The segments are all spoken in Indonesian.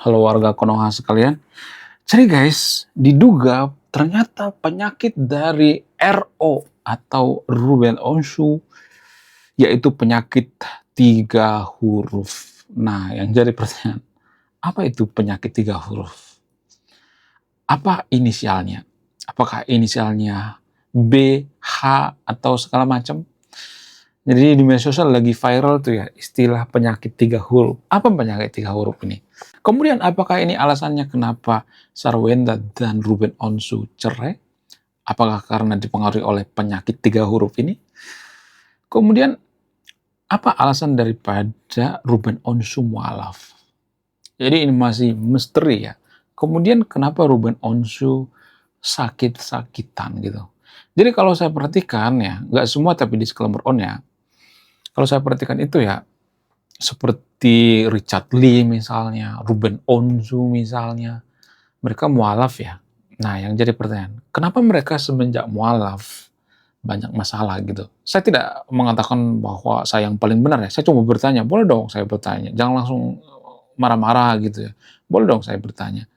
Halo warga Konoha sekalian. Jadi guys, diduga ternyata penyakit dari RO atau Ruben Onshu yaitu penyakit 3 huruf. Nah, yang jadi pertanyaan, apa itu penyakit 3 huruf? Apa inisialnya? Apakah inisialnya B, H, atau segala macam? Jadi di media sosial lagi viral tuh ya istilah penyakit 3 huruf. Apa penyakit 3 huruf ini? Kemudian apakah ini alasannya kenapa Sarwenda dan Ruben Onsu cerai? Apakah karena dipengaruhi oleh penyakit 3 huruf ini? Kemudian apa alasan daripada Ruben Onsu mualaf? Jadi ini masih misteri ya. Kemudian kenapa Ruben Onsu sakit-sakitan gitu? Jadi kalau saya perhatikan ya, nggak semua tapi disclaimer on ya, kalau saya perhatikan itu ya, seperti Richard Lee misalnya, Ruben Onsu misalnya, mereka mualaf ya. Nah, yang jadi pertanyaan, kenapa mereka semenjak mualaf banyak masalah gitu? Saya tidak mengatakan bahwa saya yang paling benar ya, saya cuma bertanya, boleh dong saya bertanya, jangan langsung marah-marah gitu ya. Boleh dong saya bertanya,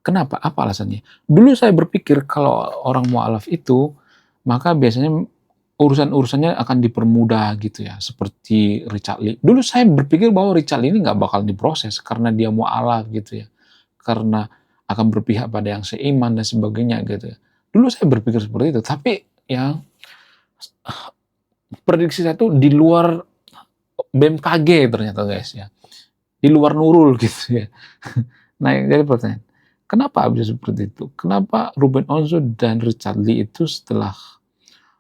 kenapa? Apa alasannya? Dulu saya berpikir kalau orang mualaf itu, maka biasanya urusan-urusannya akan dipermudah gitu ya, seperti Richard Lee. Dulu saya berpikir bahwa Richard Lee ini nggak bakal diproses karena dia mualaf gitu ya, karena akan berpihak pada yang seiman dan sebagainya gitu ya. Dulu saya berpikir seperti itu, tapi ya prediksi saya tuh di luar BMKG ternyata guys ya, di luar Nurul gitu ya. Nah yang jadi pertanyaan, kenapa bisa seperti itu? Kenapa Ruben Onsu dan Richard Lee itu setelah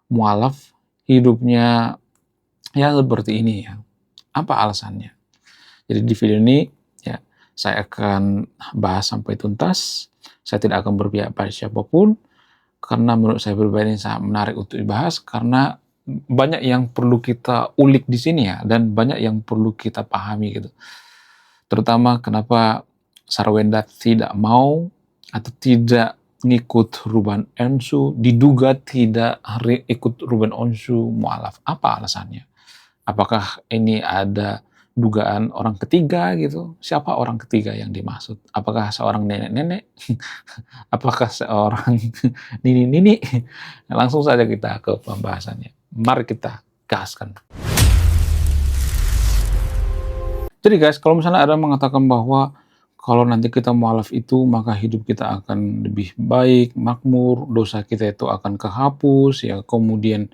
mualaf hidupnya ya seperti ini ya? Apa alasannya? Jadi di video ini ya saya akan bahas sampai tuntas. Saya tidak akan berpihak pada siapapun karena menurut saya pribadi sangat menarik untuk dibahas karena banyak yang perlu kita ulik di sini ya dan banyak yang perlu kita pahami gitu. Terutama kenapa Sarwenda tidak mau atau tidak ngikut Ruben Onsu, diduga tidak ikut Ruben Onsu mualaf. Apa alasannya? Apakah ini ada dugaan orang ketiga gitu? Siapa orang ketiga yang dimaksud? Apakah seorang nenek-nenek? Apakah seorang nini-nini? Langsung saja kita ke pembahasannya. Mari kita gaskan. Jadi guys, kalau misalnya ada mengatakan bahwa kalau nanti kita mualaf itu maka hidup kita akan lebih baik, makmur, dosa kita itu akan kehapus, ya kemudian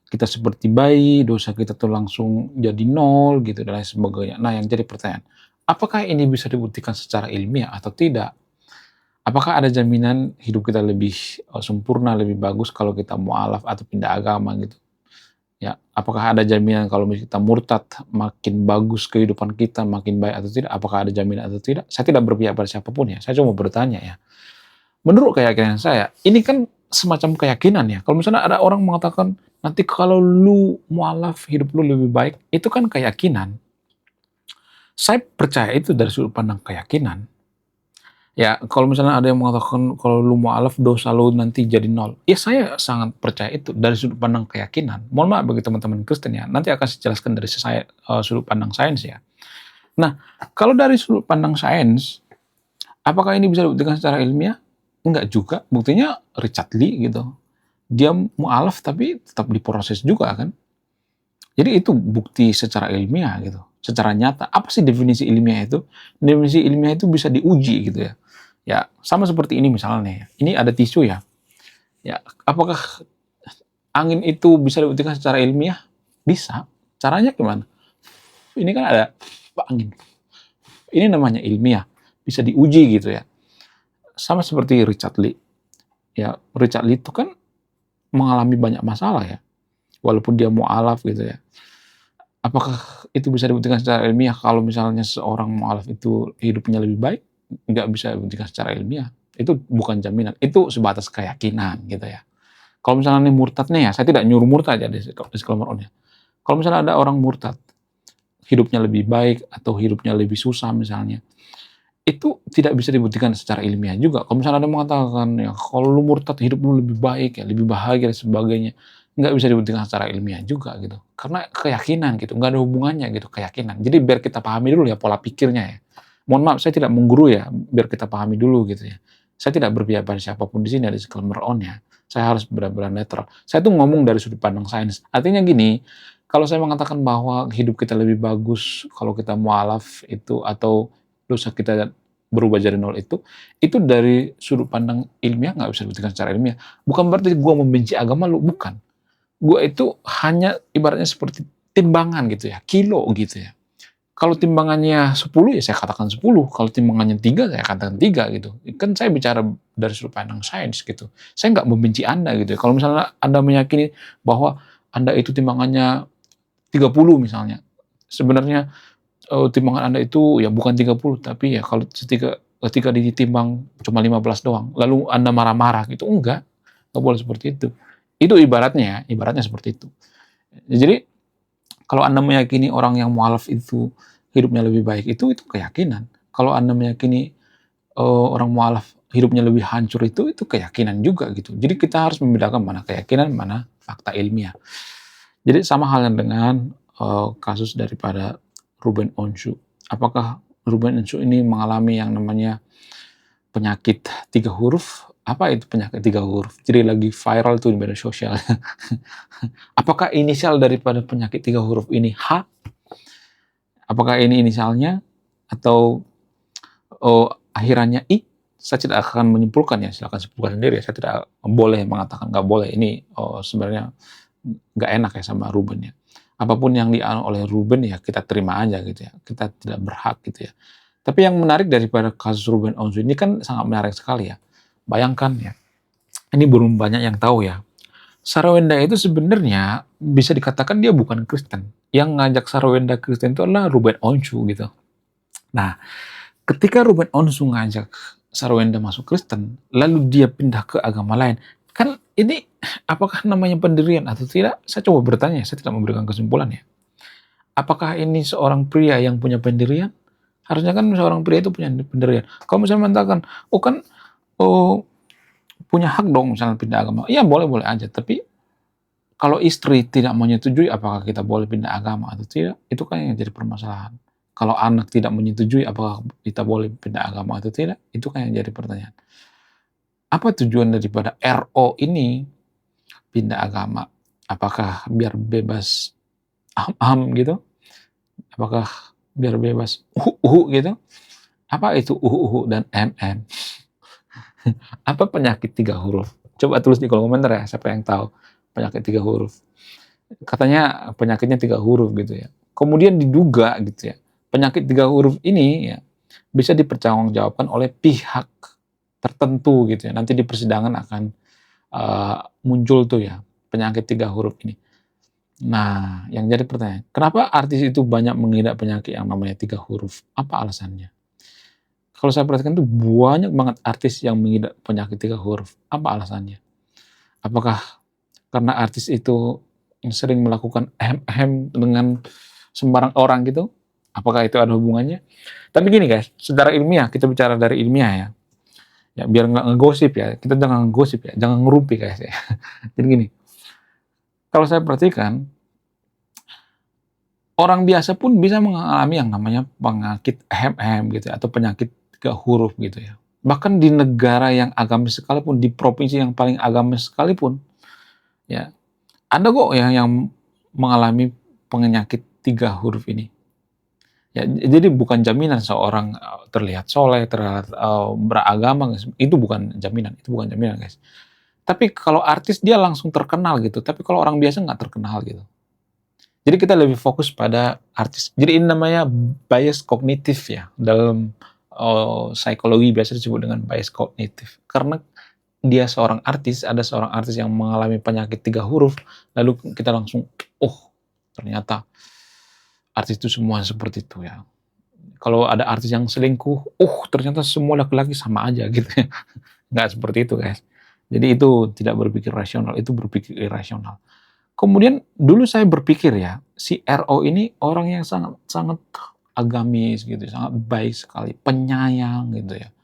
kita seperti bayi, dosa kita tuh langsung jadi nol gitu dan lain sebagainya. Nah yang jadi pertanyaan, apakah ini bisa dibuktikan secara ilmiah atau tidak? Apakah ada jaminan hidup kita lebih sempurna, lebih bagus kalau kita mualaf atau pindah agama gitu? Ya, apakah ada jaminan kalau kita murtad makin bagus kehidupan kita, makin baik atau tidak? Apakah ada jaminan atau tidak? Saya tidak berpihak pada siapapun ya, saya cuma bertanya ya. Menurut keyakinan saya, ini kan semacam keyakinan ya. Kalau misalnya ada orang mengatakan, nanti kalau lu mualaf hidup lu lebih baik, itu kan keyakinan. Saya percaya itu dari sudut pandang keyakinan. Ya, kalau misalnya ada yang mengatakan kalau lu mualaf dosa lu nanti jadi nol. Ya saya sangat percaya itu dari sudut pandang keyakinan. Mohon maaf bagi teman-teman Kristen ya. Nanti akan saya jelaskan dari saya sudut pandang sains ya. Nah, kalau dari sudut pandang sains, apakah ini bisa dibuktikan secara ilmiah? Enggak juga. Buktinya Richard Lee gitu. Dia mualaf tapi tetap diproses juga kan. Jadi itu bukti secara ilmiah gitu, secara nyata. Apa sih definisi ilmiah itu? Definisi ilmiah itu bisa diuji gitu ya. Ya, sama seperti ini misalnya. Ini ada tisu ya. Ya, apakah angin itu bisa dibuktikan secara ilmiah? Bisa. Caranya gimana? Ini kan ada angin. Ini namanya ilmiah. Bisa diuji gitu ya. Sama seperti Richard Lee. Ya, Richard Lee itu kan mengalami banyak masalah ya. Walaupun dia mualaf gitu ya. Apakah itu bisa dibuktikan secara ilmiah kalau misalnya seorang mualaf itu hidupnya lebih baik? Nggak bisa dibuktikan secara ilmiah. Itu bukan jaminan. Itu sebatas keyakinan gitu ya. Kalau misalnya ini murtad nih ya, saya tidak nyuruh murtad ya disclaimer on ya. Kalau misalnya ada orang murtad, hidupnya lebih baik atau hidupnya lebih susah misalnya, itu tidak bisa dibuktikan secara ilmiah juga. Kalau misalnya ada yang mengatakan ya kalau lu murtad hidup lu lebih baik ya, lebih bahagia dan sebagainya, nggak bisa dibuktikan secara ilmiah juga gitu. Karena keyakinan gitu, nggak ada hubungannya gitu keyakinan. Jadi biar kita pahami dulu ya pola pikirnya ya. Mohon maaf, saya tidak menggurui ya, biar kita pahami dulu gitu ya. Saya tidak berpihak pada siapapun di sini, ada disclaimer on ya. Saya harus benar-benar netral. Saya tuh ngomong dari sudut pandang sains. Artinya gini, kalau saya mengatakan bahwa hidup kita lebih bagus kalau kita mualaf itu atau dosa kita berubah jadi nol itu dari sudut pandang ilmiah nggak bisa dibuktikan secara ilmiah. Bukan berarti gue membenci agama lu, bukan. Gue itu hanya ibaratnya seperti timbangan gitu ya, kilo gitu ya. Kalau timbangannya 10 ya saya katakan 10, kalau timbangannya 3 saya katakan 3 gitu. Kan saya bicara dari sudut pandang sains gitu. Saya nggak membenci Anda gitu ya. Kalau misalnya Anda meyakini bahwa Anda itu timbangannya 30 misalnya, sebenarnya timbangan Anda itu ya bukan 30, tapi ya kalau ketika ditimbang cuma 15 doang, lalu Anda marah-marah gitu, nggak boleh seperti itu. Itu ibaratnya seperti itu. Jadi kalau Anda meyakini orang yang mualaf itu hidupnya lebih baik, itu keyakinan. Kalau Anda meyakini orang mualaf hidupnya lebih hancur, itu keyakinan juga gitu. Jadi kita harus membedakan mana keyakinan, mana fakta ilmiah. Jadi sama halnya dengan kasus daripada Ruben Onsu. Apakah Ruben Onsu ini mengalami yang namanya penyakit 3 huruf? Apa itu penyakit 3 huruf? Jadi lagi viral tuh di media sosial. Apakah inisial daripada penyakit 3 huruf ini H? Apakah ini inisialnya? Atau akhirannya I? Saya tidak akan menyimpulkan ya, silakan simpulkan sendiri. Saya tidak boleh mengatakan nggak boleh. Ini sebenarnya nggak enak ya sama Ruben ya. Apapun yang dianu oleh Ruben ya kita terima aja gitu ya. Kita tidak berhak gitu ya. Tapi yang menarik daripada kasus Ruben Onsu ini kan sangat menarik sekali ya. Bayangkan ya, ini belum banyak yang tahu ya. Sarawenda itu sebenarnya bisa dikatakan dia bukan Kristen. Yang ngajak Sarawenda Kristen itu adalah Ruben Onsu gitu. Nah, ketika Ruben Onsu ngajak Sarawenda masuk Kristen, lalu dia pindah ke agama lain, kan ini apakah namanya pendirian atau tidak? Saya coba bertanya, saya tidak memberikan kesimpulan ya. Apakah ini seorang pria yang punya pendirian? Harusnya kan seorang pria itu punya pendirian. Kalau misalnya mengatakan, oh punya hak dong misalnya pindah agama. Iya boleh-boleh aja, tapi kalau istri tidak menyetujui apakah kita boleh pindah agama atau tidak, itu kan yang jadi permasalahan. Kalau anak tidak menyetujui apakah kita boleh pindah agama atau tidak, itu kan yang jadi pertanyaan. Apa tujuan daripada RO ini pindah agama? Apakah biar bebas am gitu? Apakah biar bebas gitu? Apa itu dan MM? Apa penyakit 3 huruf? Coba tulis di kolom komentar ya, siapa yang tahu penyakit 3 huruf. Katanya penyakitnya 3 huruf gitu ya. Kemudian diduga gitu ya, penyakit 3 huruf ini ya bisa dipertanggungjawabkan oleh pihak tertentu gitu ya. Nanti di persidangan akan muncul tuh ya penyakit 3 huruf ini. Nah, yang jadi pertanyaan, kenapa artis itu banyak mengidap penyakit yang namanya 3 huruf? Apa alasannya? Kalau saya perhatikan tuh banyak banget artis yang mengidap penyakit 3 huruf. Apa alasannya? Apakah karena artis itu sering melakukan dengan sembarang orang gitu? Apakah itu ada hubungannya? Tapi gini guys, secara ilmiah, kita bicara dari ilmiah ya. Ya biar nggak ngegosip ya, kita jangan ngegosip ya, jangan ngerumpi guys ya. Jadi gini, kalau saya perhatikan, orang biasa pun bisa mengalami yang namanya penyakit gitu ya, atau penyakit 3 huruf gitu ya. Bahkan di negara yang agamis sekalipun, di provinsi yang paling agamis sekalipun, ya ada kok yang mengalami penyakit 3 huruf ini. Ya, jadi bukan jaminan seorang terlihat soleh, terlihat beragama, itu bukan jaminan, guys. Tapi kalau artis dia langsung terkenal gitu, tapi kalau orang biasa nggak terkenal gitu. Jadi kita lebih fokus pada artis. Jadi ini namanya bias kognitif ya, dalam psikologi biasa disebut dengan bias kognitif. Karena dia seorang artis, ada seorang artis yang mengalami penyakit 3 huruf, lalu kita langsung, oh ternyata artis itu semua seperti itu ya. Kalau ada artis yang selingkuh, ternyata semua laki-laki sama aja gitu ya. Nggak seperti itu guys. Jadi itu tidak berpikir rasional, itu berpikir irasional. Kemudian dulu saya berpikir ya, si RO ini orang yang sangat sangat agamis gitu, sangat baik sekali, penyayang gitu ya.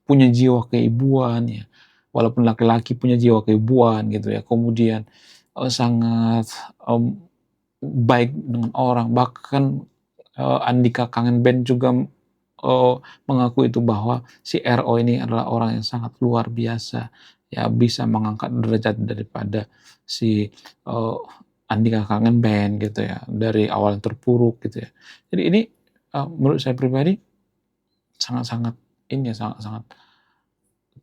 Punya jiwa keibuan ya. Walaupun laki-laki punya jiwa keibuan gitu ya. Kemudian sangat baik dengan orang, bahkan Andika Kangen Band juga mengaku itu bahwa si RO ini adalah orang yang sangat luar biasa, ya bisa mengangkat derajat daripada si, Andika Kangen Band gitu ya, dari awal yang terpuruk gitu ya. Jadi ini, menurut saya pribadi sangat-sangat ini ya, sangat-sangat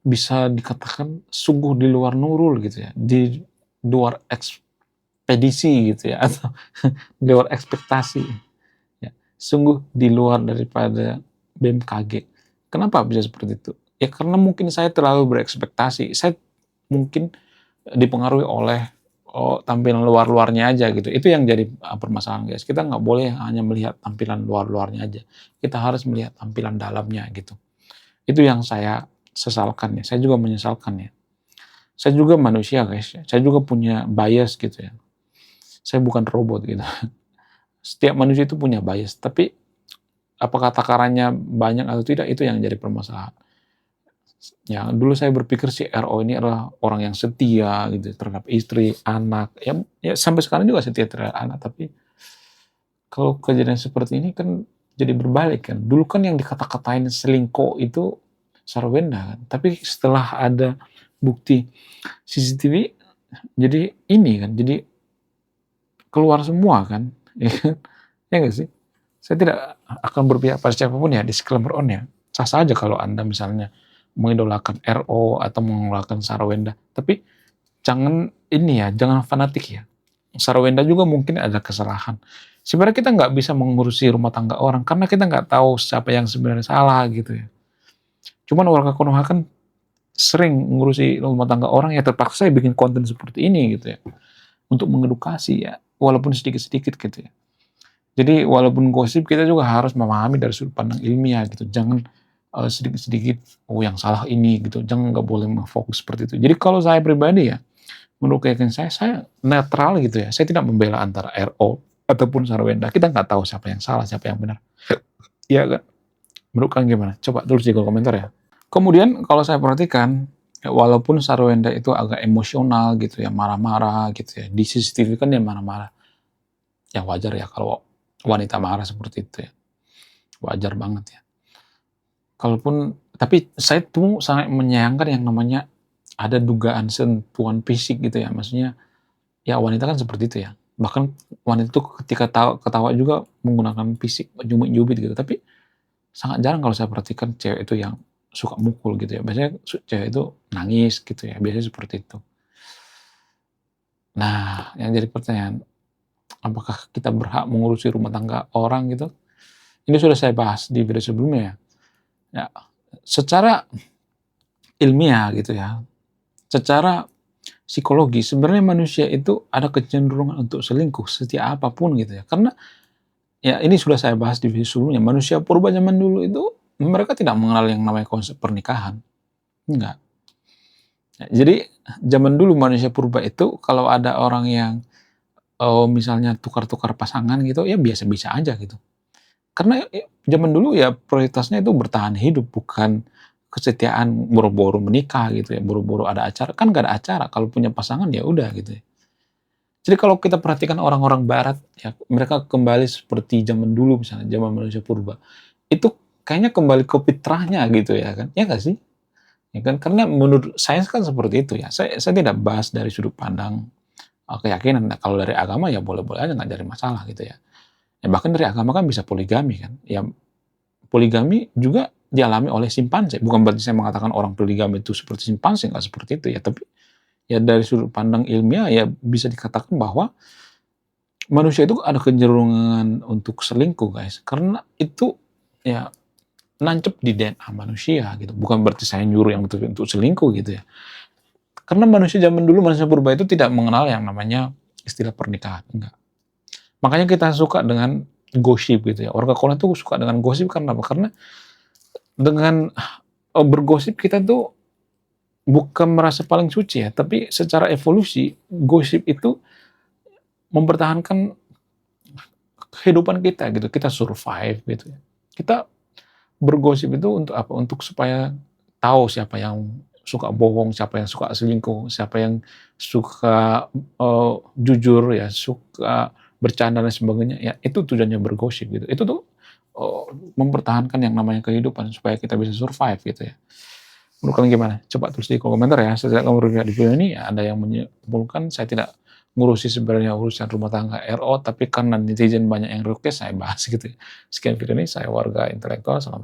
bisa dikatakan sungguh di luar Nurul gitu ya, di luar ekspedisi gitu ya, atau di luar ekspektasi ya, sungguh di luar daripada BMKG. Kenapa bisa seperti itu? Ya karena mungkin saya terlalu berekspektasi, saya mungkin dipengaruhi oleh, tampilan luar-luarnya aja gitu, itu yang jadi, permasalahan guys, kita nggak boleh hanya melihat tampilan luar-luarnya aja, kita harus melihat tampilan dalamnya gitu. Itu yang saya sesalkan ya, saya juga menyesalkan ya. Saya juga manusia guys, saya juga punya bias gitu ya, saya bukan robot gitu. Setiap manusia itu punya bias, tapi apakah takarannya banyak atau tidak, itu yang jadi permasalahan. Ya, dulu saya berpikir si RO ini adalah orang yang setia gitu terhadap istri, anak, ya sampai sekarang juga setia terhadap anak, tapi kalau kejadian seperti ini kan jadi berbalik kan. Dulu kan yang dikata-katain selingkuh itu Sarwenda kan, tapi setelah ada bukti CCTV, jadi ini kan, jadi keluar semua kan, ya kan? Ya nggak sih? Saya tidak akan berpihak pada siapapun ya, disclaimer on ya. Sah saja kalau Anda misalnya mengidolakan RO atau mengidolakan Sarwenda, tapi jangan ini ya, jangan fanatik ya. Sarwenda juga mungkin ada kesalahan. Sebenarnya kita nggak bisa mengurusi rumah tangga orang karena kita nggak tahu siapa yang sebenarnya salah gitu ya. Cuman warga Konoha kan sering ngurusi rumah tangga orang, ya terpaksa saya bikin konten seperti ini gitu ya, untuk mengedukasi ya, walaupun sedikit-sedikit gitu ya. Jadi walaupun gosip kita juga harus memahami dari sudut pandang ilmiah gitu, jangan sedikit-sedikit yang salah ini gitu, jangan, nggak boleh fokus seperti itu. Jadi kalau saya pribadi ya, menurut keyakinan saya netral gitu ya, saya tidak membela antara RO ataupun Sarwenda, kita nggak tahu siapa yang salah, siapa yang benar. Iya kan? Menurut kalian gimana? Coba tulis di kolom komentar ya. Kemudian kalau saya perhatikan, ya walaupun Sarwenda itu agak emosional gitu ya, marah-marah gitu ya, di CCTV kan dia marah-marah. Ya wajar ya kalau wanita marah seperti itu ya, wajar banget ya. Tapi saya tuh sangat menyayangkan yang namanya ada dugaan sentuhan fisik gitu ya, maksudnya ya wanita kan seperti itu ya. Bahkan wanita itu ketika ketawa juga menggunakan fisik, nyubit-nyubit gitu. Tapi sangat jarang kalau saya perhatikan cewek itu yang suka mukul gitu ya. Biasanya cewek itu nangis gitu ya, biasanya seperti itu. Nah, yang jadi pertanyaan, apakah kita berhak mengurusi rumah tangga orang gitu? Ini sudah saya bahas di video sebelumnya ya. Ya, secara ilmiah gitu ya, secara psikologi sebenarnya manusia itu ada kecenderungan untuk selingkuh setiap apapun gitu ya. Karena ya ini sudah saya bahas di video sebelumnya, manusia purba zaman dulu itu mereka tidak mengenal yang namanya konsep pernikahan. Enggak. Ya, jadi zaman dulu manusia purba itu kalau ada orang yang misalnya tukar-tukar pasangan gitu ya biasa-biasa aja gitu. Karena zaman dulu ya prioritasnya itu bertahan hidup, bukan kesetiaan boro-boro menikah gitu ya, boro-boro ada acara, kan gak ada acara, kalau punya pasangan ya udah gitu ya. Jadi kalau kita perhatikan orang-orang barat ya, mereka kembali seperti zaman dulu misalnya, zaman manusia purba. Itu kayaknya kembali ke fitrahnya gitu ya kan, ya nggak sih? Ya kan, karena menurut sains kan seperti itu ya. Saya tidak bahas dari sudut pandang keyakinan. Nah, kalau dari agama ya boleh-boleh aja, nggak jadi masalah gitu ya. Ya bahkan dari agama kan bisa poligami kan. Ya poligami juga dialami oleh simpanse. Bukan berarti saya mengatakan orang poligami itu seperti simpanse, nggak seperti itu ya. Tapi ya dari sudut pandang ilmiah ya bisa dikatakan bahwa manusia itu ada kecenderungan untuk selingkuh guys. Karena itu ya nancep di DNA manusia gitu. Bukan berarti saya nyuruh yang untuk selingkuh gitu ya. Karena manusia zaman dulu, manusia purba itu tidak mengenal yang namanya istilah pernikahan. Enggak. Makanya kita suka dengan gosip gitu ya. Warga Konoha itu suka dengan gosip karena apa? Karena dengan bergosip kita tuh bukan merasa paling suci ya, tapi secara evolusi gosip itu mempertahankan kehidupan kita gitu. Kita survive gitu ya. Kita bergosip itu untuk apa? Untuk supaya tahu siapa yang suka bohong, siapa yang suka selingkuh, siapa yang suka jujur ya, suka bercanda dan sebagainya. Ya itu tujuannya bergosip gitu. Itu tuh mempertahankan yang namanya kehidupan supaya kita bisa survive gitu ya. Menurut kalian gimana? Coba tulis di kolom komentar ya. Setelah kamu lihat di video ini, ada yang menyimpulkan saya tidak ngurusi sebenarnya urusan rumah tangga RO, tapi karena netizen banyak yang request saya bahas gitu ya. Sekian video ini, saya Warga Intelektual, salam